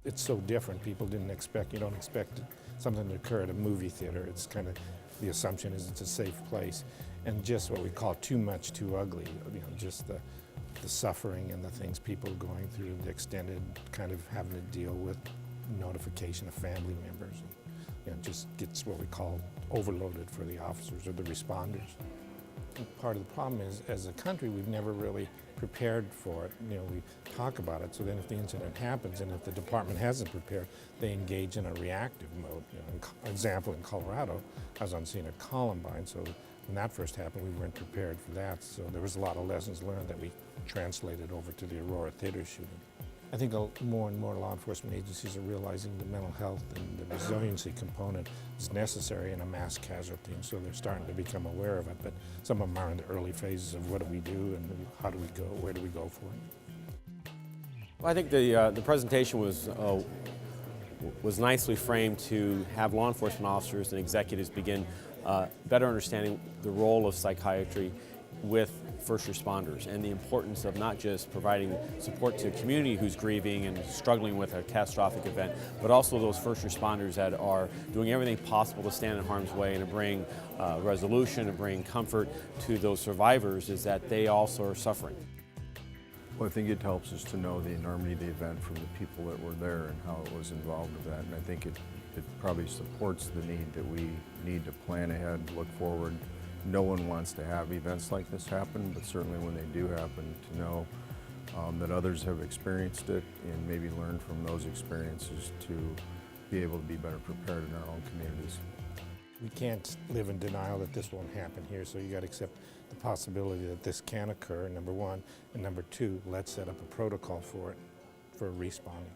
It's so different. People didn't expect, you don't expect something to occur at a movie theater. It's kind of, the assumption is it's a safe place. And just what we call too much, too ugly, you know, just the suffering and the things people are going through, the extended kind of having to deal with notification of family members. And, you know, just gets what we call overloaded for the officers or the responders. And part of the problem is, as a country, we've never really prepared for it. You know, we talk about it, so then if the incident happens and if the department hasn't prepared, they engage in a reactive mode. You know, example, in Colorado, I was on scene at Columbine, so when that first happened, we weren't prepared for that. So there was a lot of lessons learned that we translated over to the Aurora theater shooting. I think more and more law enforcement agencies are realizing the mental health and the resiliency component is necessary in a mass casualty, and so they're starting to become aware of it. But some of them are in the early phases of what do we do and how do we go, where do we go for it. Well, I think the presentation was nicely framed to have law enforcement officers and executives begin better understanding the role of psychiatry with first responders and the importance of not just providing support to a community who's grieving and struggling with a catastrophic event, but also those first responders that are doing everything possible to stand in harm's way and to bring resolution and bring comfort to those survivors, is that they also are suffering. Well, I think it helps us to know the enormity of the event from the people that were there and how it was involved with that. And I think it probably supports the need that we need to plan ahead, look forward. No one wants to have events like this happen, but certainly when they do happen, to know that others have experienced it and maybe learn from those experiences to be able to be better prepared in our own communities. We can't live in denial that this won't happen here, so you got to accept the possibility that this can occur, number one, and number two, let's set up a protocol for it, for responding.